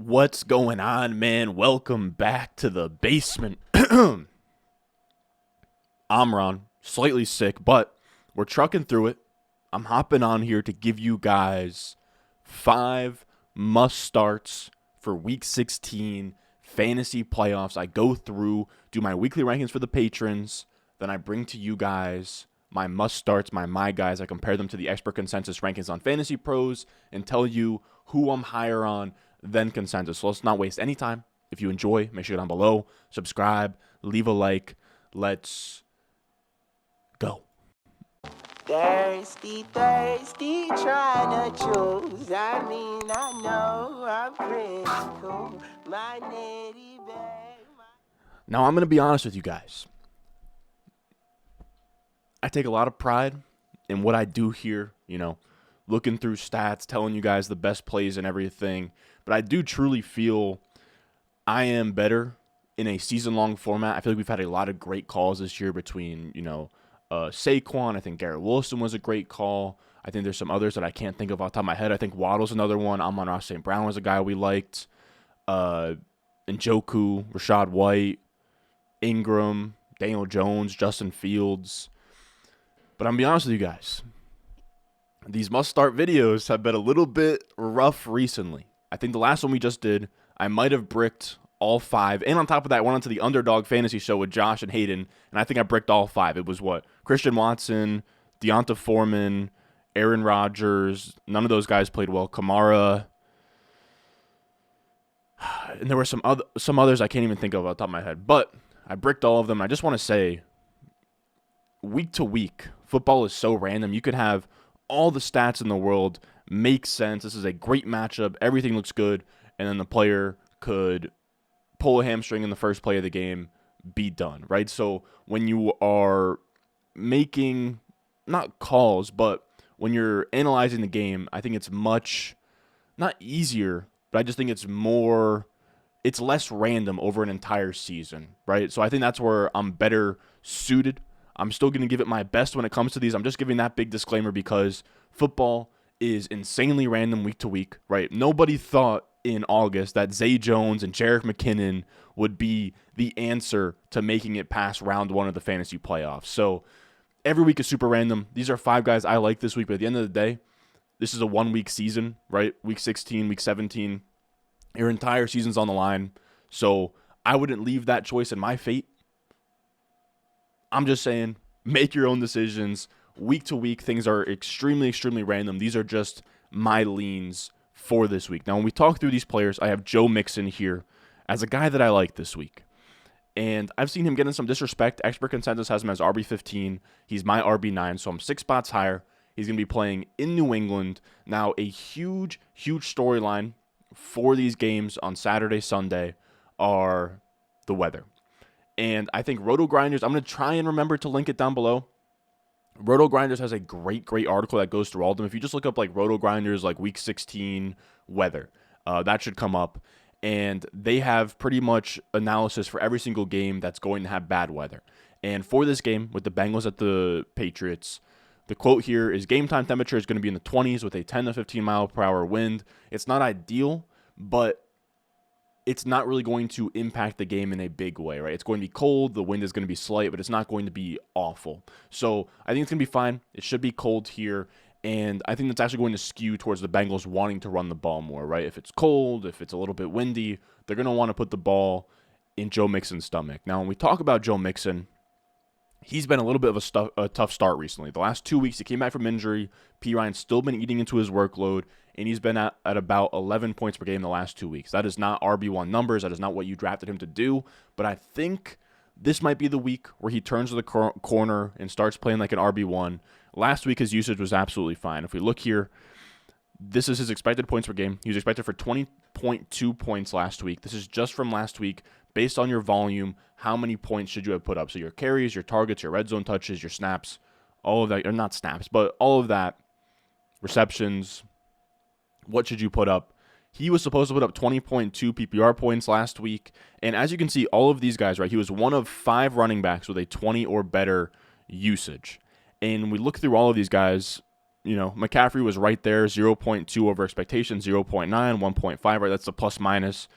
What's going on, man? Welcome back to the basement. I'm Ron, slightly sick, but we're trucking through it. I'm hopping on here to give you guys 5 must-starts for Week 16 fantasy playoffs. I go through, do my weekly rankings for the patrons, then I bring to you guys my must-starts, my guys. I compare them to the expert consensus rankings on Fantasy Pros and tell you who I'm higher on than consensus. So let's not waste any time. If you enjoy, make sure you're down below, subscribe, leave a like. Let's go. Thirsty, trying to choose. I know I'm pretty cool. My nitty bag. Now, I'm going to be honest with you guys. I take a lot of pride in what I do here, looking through stats, telling you guys the best plays and everything. But I do truly feel I am better in a season-long format. I feel like we've had a lot of great calls this year between, Saquon. I think Garrett Wilson was a great call. I think there's some others that I can't think of off the top of my head. I think Waddle's another one. Amon-Ra St. Brown was a guy we liked. Njoku, Rashad White, Ingram, Daniel Jones, Justin Fields. But I'm going to be honest with you guys. These must-start videos have been a little bit rough recently. I think the last one we just did, I might have bricked all 5. And on top of that, I went on to the Underdog Fantasy Show with Josh and Hayden, and I think I bricked all 5. It was Christian Watson, Deonta Foreman, Aaron Rodgers. None of those guys played well. Kamara. And there were some others I can't even think of off the top of my head. But I bricked all of them. I just want to say, week to week, football is so random. You could have all the stats in the world make sense. This is a great matchup. Everything looks good. And then the player could pull a hamstring in the first play of the game, be done, right? So when you are making, not calls, but when you're analyzing the game, I think it's much, not easier, but I just think it's less random over an entire season, right? So I think that's where I'm better suited. I'm still going to give it my best when it comes to these. I'm just giving that big disclaimer because football is insanely random week to week, right? Nobody thought in August that Zay Jones and Jerick McKinnon would be the answer to making it past round 1 of the fantasy playoffs. So every week is super random. These are 5 guys I like this week, but at the end of the day, this is a 1-week season, right? Week 16, week 17, your entire season's on the line. So I wouldn't leave that choice in my fate. I'm just saying, make your own decisions. Week to week, things are extremely, extremely random. These are just my leans for this week. Now, when we talk through these players, I have Joe Mixon here as a guy that I like this week. And I've seen him get in some disrespect. Expert consensus has him as RB15. He's my RB9, so I'm 6 spots higher. He's going to be playing in New England. Now, a huge, huge storyline for these games on Saturday, Sunday are the weather. And I think Roto Grinders, I'm going to try and remember to link it down below. Roto Grinders has a great article that goes through all of them. If you just look up Roto Grinders, week 16 weather, that should come up. And they have pretty much analysis for every single game that's going to have bad weather. And for this game with the Bengals at the Patriots, the quote here is game time temperature is going to be in the 20s with a 10 to 15 mile per hour wind. It's not ideal, but it's not really going to impact the game in a big way, right? It's going to be cold. The wind is going to be slight, but it's not going to be awful. So I think it's going to be fine. It should be cold here. And I think that's actually going to skew towards the Bengals wanting to run the ball more, right? If it's cold, if it's a little bit windy, they're going to want to put the ball in Joe Mixon's stomach. Now, when we talk about Joe Mixon, he's been a little bit of a tough start recently. The last 2 weeks, he came back from injury. P. Ryan's still been eating into his workload, and he's been at about 11 points per game the last 2 weeks. That is not RB1 numbers. That is not what you drafted him to do. But I think this might be the week where he turns to the corner and starts playing like an RB1. Last week, his usage was absolutely fine. If we look here, this is his expected points per game. He was expected for 20.2 points last week. This is just from last week. Based on your volume, how many points should you have put up? So your carries, your targets, your red zone touches, your snaps, all of that, or not snaps, but all of that, receptions, what should you put up? He was supposed to put up 20.2 PPR points last week. And as you can see, all of these guys, right, he was one of 5 running backs with a 20 or better usage. And we look through all of these guys, McCaffrey was right there, 0.2 over expectation, 0.9, 1.5, right? That's the plus minus.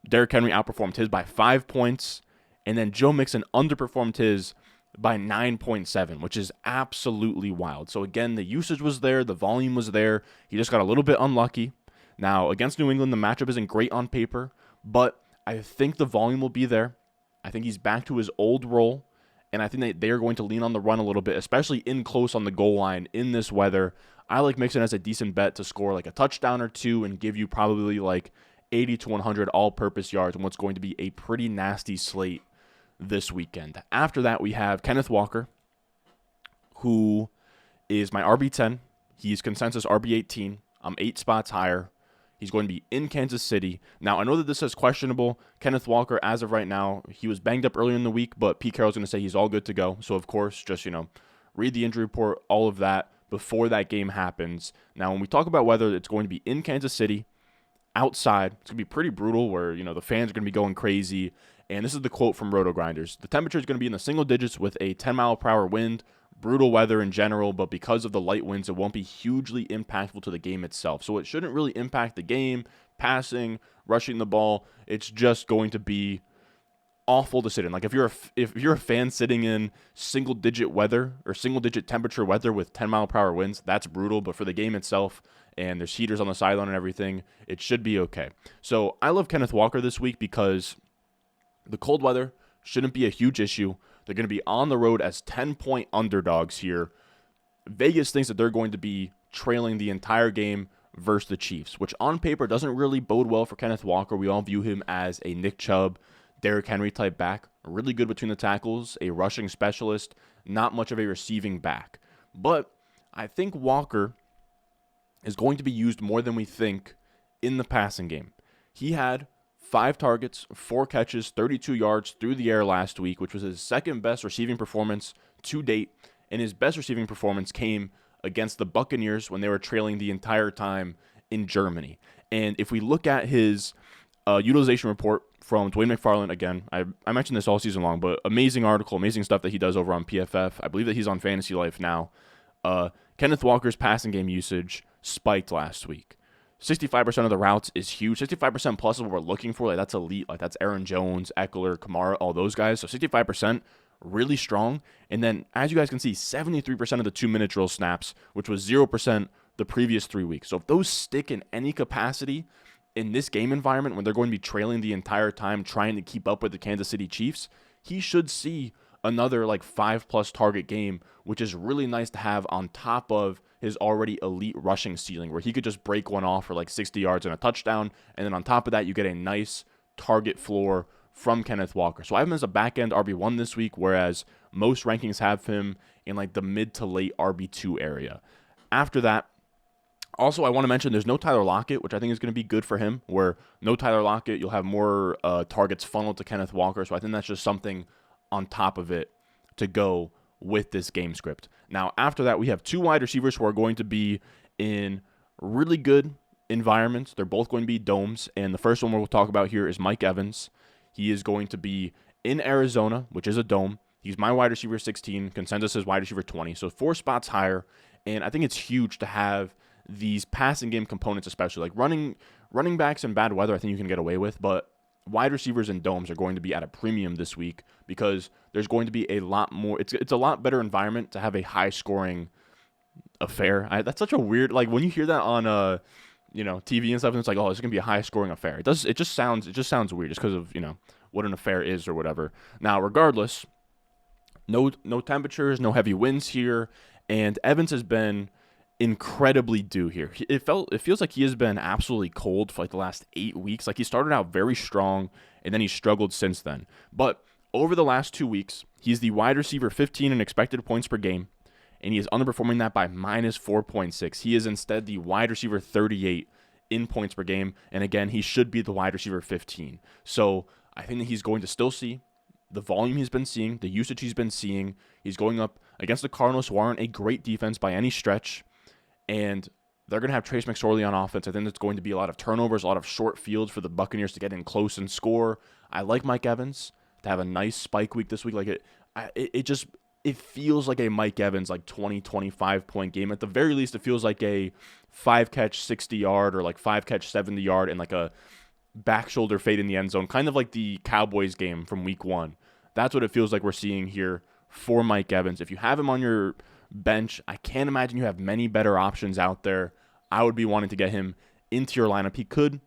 Derrick Henry outperformed his by 5 points, and then Joe Mixon underperformed his by 9.7, which is absolutely wild. So again, the usage was there, the volume was there. He just got a little bit unlucky. Now, against New England, the matchup isn't great on paper, but I think the volume will be there. I think he's back to his old role, and I think that they are going to lean on the run a little bit, especially in close on the goal line in this weather. I like Mixon as a decent bet to score like a touchdown or two and give you probably like 80 to 100 all-purpose yards in what's going to be a pretty nasty slate this weekend. After that, we have Kenneth Walker, who is my RB10. He's consensus RB18. I'm 8 spots higher. He's going to be in Kansas City. Now, I know that this is questionable. Kenneth Walker, as of right now, he was banged up earlier in the week, but Pete Carroll's going to say he's all good to go. So, of course, just, read the injury report, all of that before that game happens. Now, when we talk about whether it's going to be in Kansas City, outside, it's going to be pretty brutal where, the fans are going to be going crazy. And this is the quote from Roto Grinders. The temperature is going to be in the single digits with a 10-mile-per-hour wind. Brutal weather in general, but because of the light winds, it won't be hugely impactful to the game itself. So it shouldn't really impact the game, passing, rushing the ball. It's just going to be awful to sit in. Like if you're a fan sitting in single-digit weather or single-digit temperature weather with 10-mile-per-hour winds, that's brutal. But for the game itself, and there's heaters on the sideline and everything, it should be okay. So I love Kenneth Walker this week because the cold weather shouldn't be a huge issue. They're going to be on the road as 10-point underdogs here. Vegas thinks that they're going to be trailing the entire game versus the Chiefs, which on paper doesn't really bode well for Kenneth Walker. We all view him as a Nick Chubb, Derrick Henry type back, really good between the tackles, a rushing specialist, not much of a receiving back. But I think Walker is going to be used more than we think in the passing game. He had 5 targets, 4 catches, 32 yards through the air last week, which was his second best receiving performance to date. And his best receiving performance came against the Buccaneers when they were trailing the entire time in Germany. And if we look at his utilization report from Dwayne McFarland, again, I mentioned this all season long, but amazing article, amazing stuff that he does over on PFF. I believe that he's on Fantasy Life now. Kenneth Walker's passing game usage spiked last week. 65% of the routes is huge. 65% plus is what we're looking for. Like that's elite. Like that's Aaron Jones, Eckler, Kamara, all those guys. So 65%, really strong. And then as you guys can see, 73% of the 2-minute drill snaps, which was 0% the previous 3 weeks. So if those stick in any capacity in this game environment when they're going to be trailing the entire time trying to keep up with the Kansas City Chiefs, he should see another like 5+ target game, which is really nice to have on top of his already elite rushing ceiling where he could just break one off for like 60 yards and a touchdown. And then on top of that, you get a nice target floor from Kenneth Walker. So I have him as a back-end RB1 this week, whereas most rankings have him in like the mid to late RB2 area. After that, also I want to mention there's no Tyler Lockett, which I think is going to be good for him, where no Tyler Lockett, you'll have more targets funneled to Kenneth Walker. So I think that's just something on top of it to go with this game script. Now, after that, we have 2 wide receivers who are going to be in really good environments. They're both going to be domes, and the first one we'll talk about here is Mike Evans. He is going to be in Arizona, which is a dome. He's my wide receiver 16. Consensus is wide receiver 20, so 4 spots higher, and I think it's huge to have these passing game components, especially like running backs in bad weather. I think you can get away with, but wide receivers and domes are going to be at a premium this week because there's going to be a lot more. It's a lot better environment to have a high scoring affair. That's such a weird, like when you hear that on TV and stuff, and it's like, oh, it's gonna be a high scoring affair. It just sounds weird just because of what an affair is or whatever. Now, regardless, no temperatures, no heavy winds here, and Evans has been incredibly due here. It feels like he has been absolutely cold for like the last 8 weeks. Like he started out very strong and then he struggled since then. But over the last 2 weeks, he's the wide receiver 15 in expected points per game, and he is underperforming that by minus 4.6. He is instead the wide receiver 38 in points per game, and again, he should be the wide receiver 15. So I think that he's going to still see the volume he's been seeing, the usage he's been seeing. He's going up against the Cardinals, who aren't a great defense by any stretch. And they're going to have Trace McSorley on offense. I think there's going to be a lot of turnovers, a lot of short fields for the Buccaneers to get in close and score. I like Mike Evans to have a nice spike week this week. Like it just it feels like a Mike Evans, like 20, 25-point game. At the very least, it feels like a 5-catch, 60-yard or like 5-catch, 70-yard and like a back shoulder fade in the end zone, kind of like the Cowboys game from week 1. That's what it feels like we're seeing here for Mike Evans. If you have him on your bench, I can't imagine you have many better options out there. I would be wanting to get him into your lineup. He could,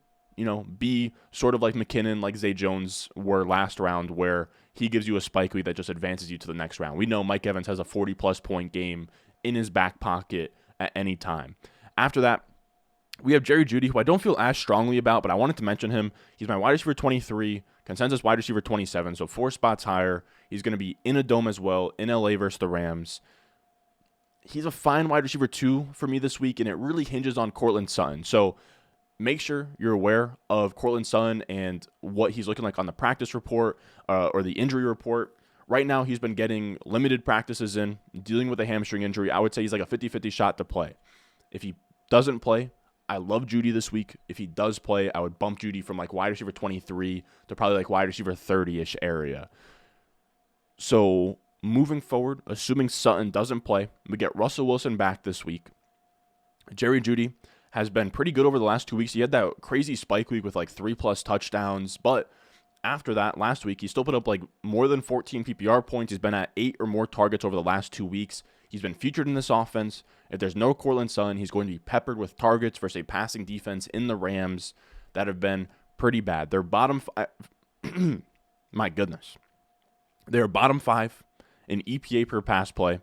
be sort of like McKinnon, like Zay Jones were last round, where he gives you a spike week that just advances you to the next round. We know Mike Evans has a 40-plus point game in his back pocket at any time. After that, we have Jerry Jeudy, who I don't feel as strongly about, but I wanted to mention him. He's my wide receiver 23, consensus wide receiver 27, so 4 spots higher. He's going to be in a dome as well, in LA versus the Rams. He's a fine wide receiver 2 for me this week, and it really hinges on Courtland Sutton. So make sure you're aware of Courtland Sutton and what he's looking like on the practice report or the injury report. Right now, he's been getting limited practices in, dealing with a hamstring injury. I would say he's like a 50-50 shot to play. If he doesn't play, I love Jeudy this week. If he does play, I would bump Jeudy from like wide receiver 23 to probably like wide receiver 30-ish area. So moving forward, assuming Sutton doesn't play, we get Russell Wilson back this week. Jerry Jeudy has been pretty good over the last 2 weeks. He had that crazy spike week with like 3+ touchdowns, but after that, last week, he still put up like more than 14 PPR points. He's been at 8 or more targets over the last 2 weeks. He's been featured in this offense. If there's no Courtland Sutton, he's going to be peppered with targets versus a passing defense in the Rams that have been pretty bad. They're bottom my goodness. They're bottom 5 in EPA per pass play,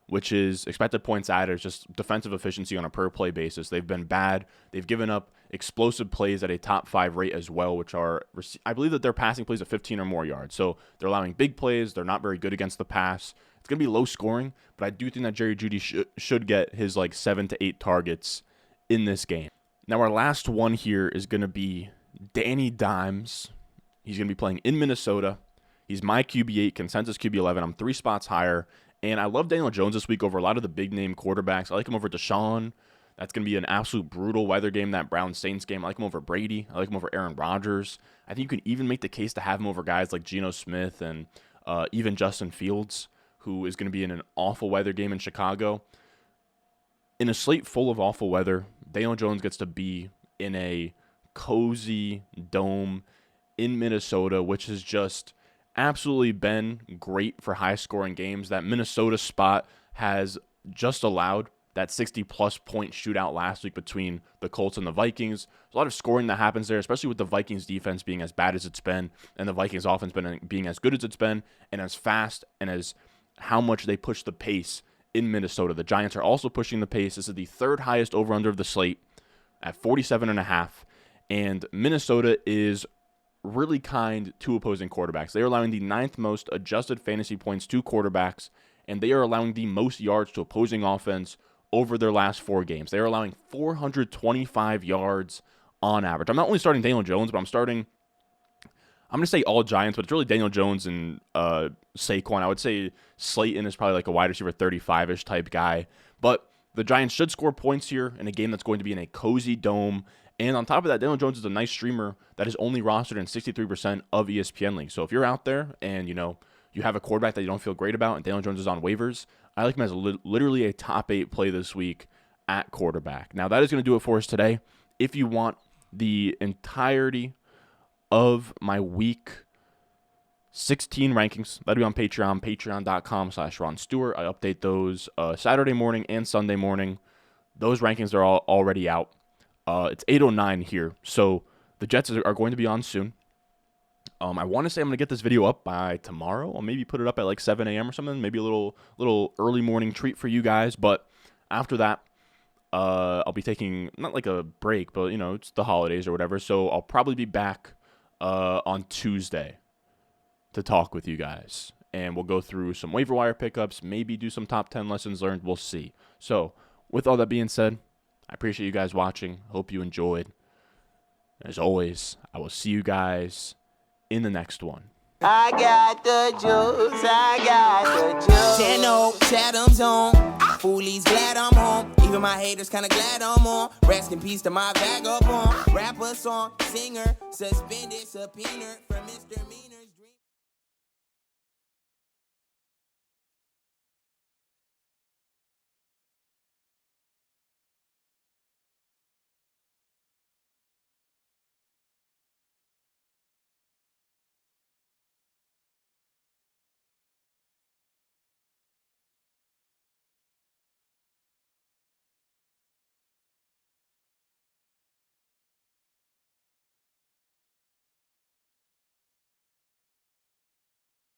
which is expected points added, just defensive efficiency on a per play basis. They've been bad. They've given up explosive plays at a top 5 rate as well, which are, I believe that they're passing plays of 15 or more yards. So they're allowing big plays. They're not very good against the pass. It's going to be low scoring, but I do think that Jerry Jeudy should get his like 7 to 8 targets in this game. Now our last one here is going to be Danny Dimes. He's going to be playing in Minnesota. He's my QB8, consensus QB11. I'm 3 spots higher. And I love Daniel Jones this week over a lot of the big-name quarterbacks. I like him over Deshaun. That's going to be an absolute brutal weather game, that Browns-Saints game. I like him over Brady. I like him over Aaron Rodgers. I think you can even make the case to have him over guys like Geno Smith and even Justin Fields, who is going to be in an awful weather game in Chicago. In a slate full of awful weather, Daniel Jones gets to be in a cozy dome in Minnesota, which has just absolutely been great for high-scoring games. That Minnesota spot has just allowed that 60-plus point shootout last week between the Colts and the Vikings. There's a lot of scoring that happens there, especially with the Vikings defense being as bad as it's been and the Vikings offense being as good as it's been and as fast and as how much they push the pace in Minnesota. The Giants are also pushing the pace. This is the 3rd highest over-under of the slate at 47.5, and Minnesota is really kind to opposing quarterbacks. They are allowing the 9th most adjusted fantasy points to quarterbacks, and they are allowing the most yards to opposing offense over their last 4 games. They are allowing 425 yards on average. I'm not only starting Daniel Jones, but I'm going to say all Giants, but it's really Daniel Jones and Saquon. I would say Slayton is probably like a wide receiver 35-ish type guy, but the Giants should score points here in a game that's going to be in a cozy dome. And on top of that, Daniel Jones is a nice streamer that is only rostered in 63% of ESPN leagues. So if you're out there and, you have a quarterback that you don't feel great about and Daniel Jones is on waivers, I like him as literally a top 8 play this week at quarterback. Now, that is going to do it for us today. If you want the entirety of my week 16 rankings, that'll be on Patreon, patreon.com/Ron Stewart. I update those Saturday morning and Sunday morning. Those rankings are all already out. It's 8:09 here, so the Jets are going to be on soon. I want to say I'm going to get this video up by tomorrow. I'll maybe put it up at like 7 a.m. or something. Maybe a little early morning treat for you guys. But after that, I'll be taking, not like a break, but, it's the holidays or whatever. So I'll probably be back on Tuesday to talk with you guys. And we'll go through some waiver wire pickups, maybe do some top 10 lessons learned. We'll see. So with all that being said, I appreciate you guys watching. Hope you enjoyed. As always, I will see you guys in the next one. I got the juice, I got the juice. Channel, Chatham's on. Foolies glad I'm home. Even my haters kinda glad I'm on. Rest in peace to my vagabond. Rapper, song, singer, suspended, subpoena from Mr. Me.